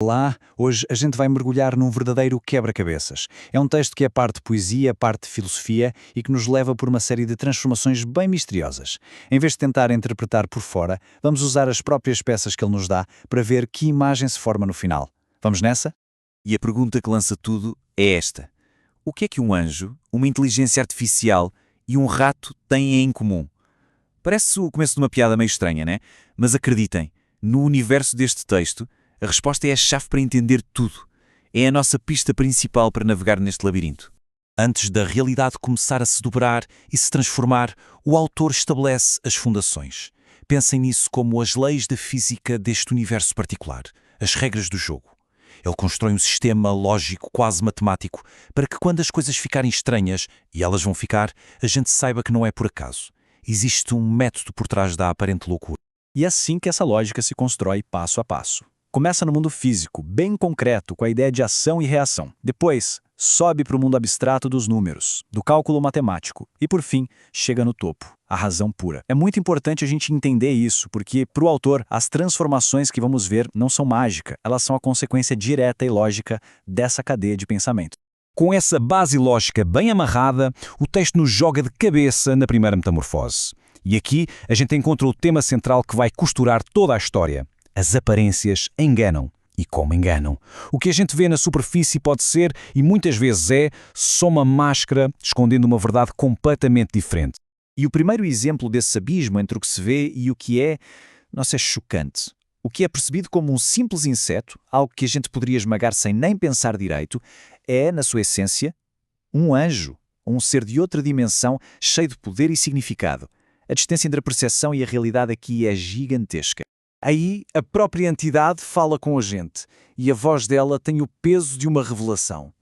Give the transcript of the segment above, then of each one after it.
Lá, hoje a gente vai mergulhar num verdadeiro quebra-cabeças. É um texto que é parte poesia, parte filosofia e que nos leva por uma série de transformações bem misteriosas. Em vez de tentar interpretar por fora, vamos usar as próprias peças que ele nos dá para ver que imagem se forma no final. Vamos nessa? E a pergunta que lança tudo é esta: o que é que um anjo, uma inteligência artificial e um rato têm em comum? Parece o começo de uma piada meio estranha, né? Mas acreditem, no universo deste texto, a resposta é a chave para entender tudo. É a nossa pista principal para navegar neste labirinto. Antes da realidade começar a se dobrar e se transformar, o autor estabelece as fundações. Pensem nisso como as leis da física deste universo particular, as regras do jogo. Ele constrói um sistema lógico quase matemático para que quando as coisas ficarem estranhas, e elas vão ficar, a gente saiba que não é por acaso. Existe um método por trás da aparente loucura. E é assim que essa lógica se constrói passo a passo. Começa no mundo físico, bem concreto, com a ideia de ação e reação. Depois, sobe para o mundo abstrato dos números, do cálculo matemático. E, por fim, chega no topo, a razão pura. É muito importante a gente entender isso, porque, para o autor, as transformações que vamos ver não são mágica, elas são a consequência direta e lógica dessa cadeia de pensamento. Com essa base lógica bem amarrada, o texto nos joga de cabeça na primeira metamorfose. E aqui a gente encontra o tema central que vai costurar toda a história. As aparências enganam. E como enganam. O que a gente vê na superfície pode ser, e muitas vezes é, só uma máscara escondendo uma verdade completamente diferente. E o primeiro exemplo desse abismo entre o que se vê e o que é, nossa, é chocante. O que é percebido como um simples inseto, algo que a gente poderia esmagar sem nem pensar direito, é, na sua essência, um anjo, um ser de outra dimensão, cheio de poder e significado. A distância entre a percepção e a realidade aqui é gigantesca. Aí, a própria entidade fala com a gente, e a voz dela tem o peso de uma revelação.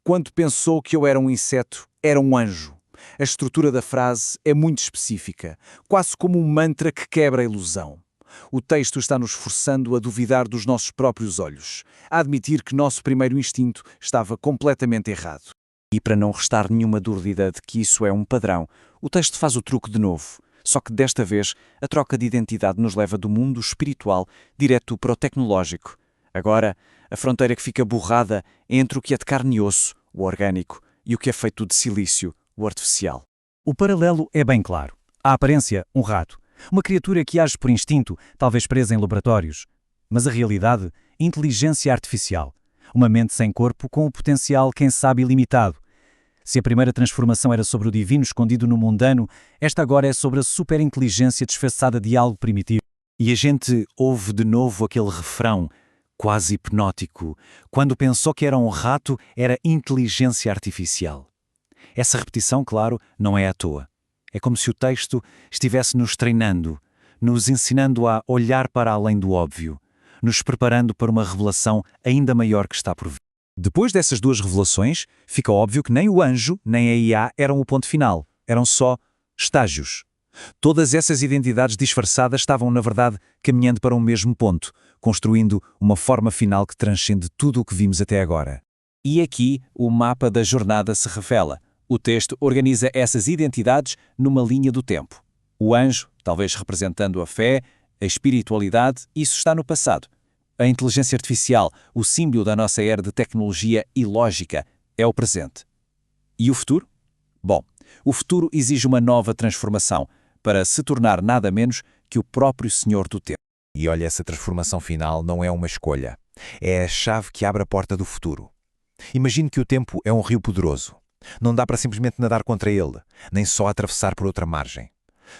Quando pensou que eu era um inseto, era um anjo. A estrutura da frase é muito específica, quase como um mantra que quebra a ilusão. O texto está-nos forçando a duvidar dos nossos próprios olhos, a admitir que nosso primeiro instinto estava completamente errado. E para não restar nenhuma dúvida de que isso é um padrão, o texto faz o truque de novo. Só que desta vez, a troca de identidade nos leva do mundo espiritual direto para o tecnológico. Agora, a fronteira que fica borrada é entre o que é de carne e osso, o orgânico, e o que é feito de silício, o artificial. O paralelo é bem claro. A aparência, um rato. Uma criatura que age por instinto, talvez presa em laboratórios. Mas a realidade, inteligência artificial. Uma mente sem corpo com um potencial, quem sabe, ilimitado. Se a primeira transformação era sobre o divino escondido no mundano, esta agora é sobre a superinteligência disfarçada de algo primitivo. E a gente ouve de novo aquele refrão, quase hipnótico. Quando pensou que era um rato, era inteligência artificial. Essa repetição, claro, não é à toa. É como se o texto estivesse nos treinando, nos ensinando a olhar para além do óbvio, nos preparando para uma revelação ainda maior que está por vir. Depois dessas duas revelações, fica óbvio que nem o anjo, nem a IA eram o ponto final. Eram só estágios. Todas essas identidades disfarçadas estavam, na verdade, caminhando para um mesmo ponto, construindo uma forma final que transcende tudo o que vimos até agora. E aqui o mapa da jornada se revela. O texto organiza essas identidades numa linha do tempo. O anjo, talvez representando a fé, a espiritualidade, isso está no passado. A inteligência artificial, o símbolo da nossa era de tecnologia e lógica, é o presente. E o futuro? Bom, o futuro exige uma nova transformação para se tornar nada menos que o próprio Senhor do tempo. E olha, essa transformação final não é uma escolha. É a chave que abre a porta do futuro. Imagine que o tempo é um rio poderoso. Não dá para simplesmente nadar contra ele, nem só atravessar por outra margem.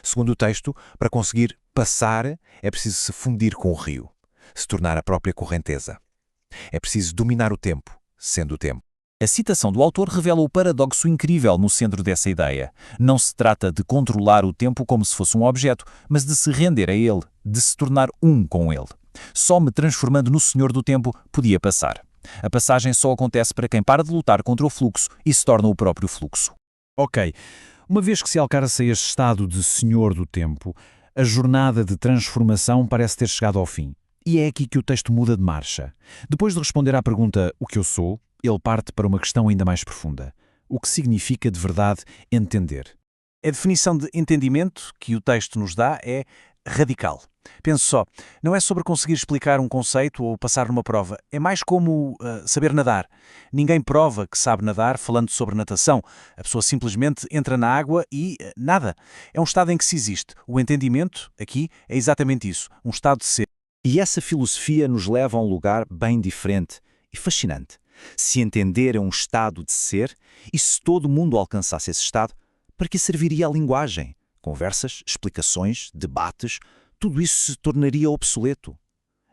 Segundo o texto, para conseguir passar, é preciso se fundir com o rio, se tornar a própria correnteza. É preciso dominar o tempo, sendo o tempo. A citação do autor revela o paradoxo incrível no centro dessa ideia. Não se trata de controlar o tempo como se fosse um objeto, mas de se render a ele, de se tornar um com ele. Só me transformando no Senhor do Tempo podia passar. A passagem só acontece para quem para de lutar contra o fluxo e se torna o próprio fluxo. Ok, uma vez que se alcança este estado de Senhor do Tempo, a jornada de transformação parece ter chegado ao fim. E é aqui que o texto muda de marcha. Depois de responder à pergunta "o que eu sou?", ele parte para uma questão ainda mais profunda. O que significa de verdade entender? A definição de entendimento que o texto nos dá é radical. Penso só, não é sobre conseguir explicar um conceito ou passar numa prova, é mais como saber nadar. Ninguém prova que sabe nadar falando sobre natação. A pessoa simplesmente entra na água e nada. É um estado em que se existe. O entendimento, aqui, é exatamente isso, um estado de ser. E essa filosofia nos leva a um lugar bem diferente e fascinante. Se entender é um estado de ser, e se todo mundo alcançasse esse estado, para que serviria a linguagem? Conversas, explicações, debates, tudo isso se tornaria obsoleto.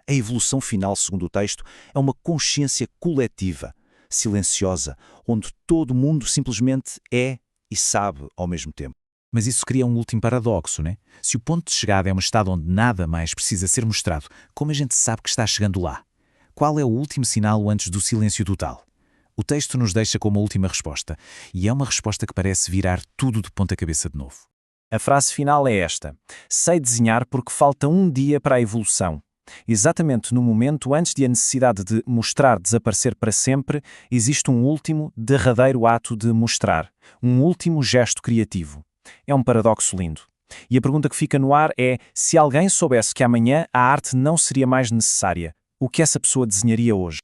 A evolução final, segundo o texto, é uma consciência coletiva, silenciosa, onde todo mundo simplesmente é e sabe ao mesmo tempo. Mas isso cria um último paradoxo, né? Se o ponto de chegada é um estado onde nada mais precisa ser mostrado, como a gente sabe que está chegando lá? Qual é o último sinal antes do silêncio total? O texto nos deixa como a última resposta, e é uma resposta que parece virar tudo de ponta cabeça de novo. A frase final é esta: sei desenhar porque falta um dia para a evolução. Exatamente no momento antes de a necessidade de mostrar desaparecer para sempre, existe um último, derradeiro ato de mostrar, um último gesto criativo. É um paradoxo lindo. E a pergunta que fica no ar é: se alguém soubesse que amanhã a arte não seria mais necessária, o que essa pessoa desenharia hoje?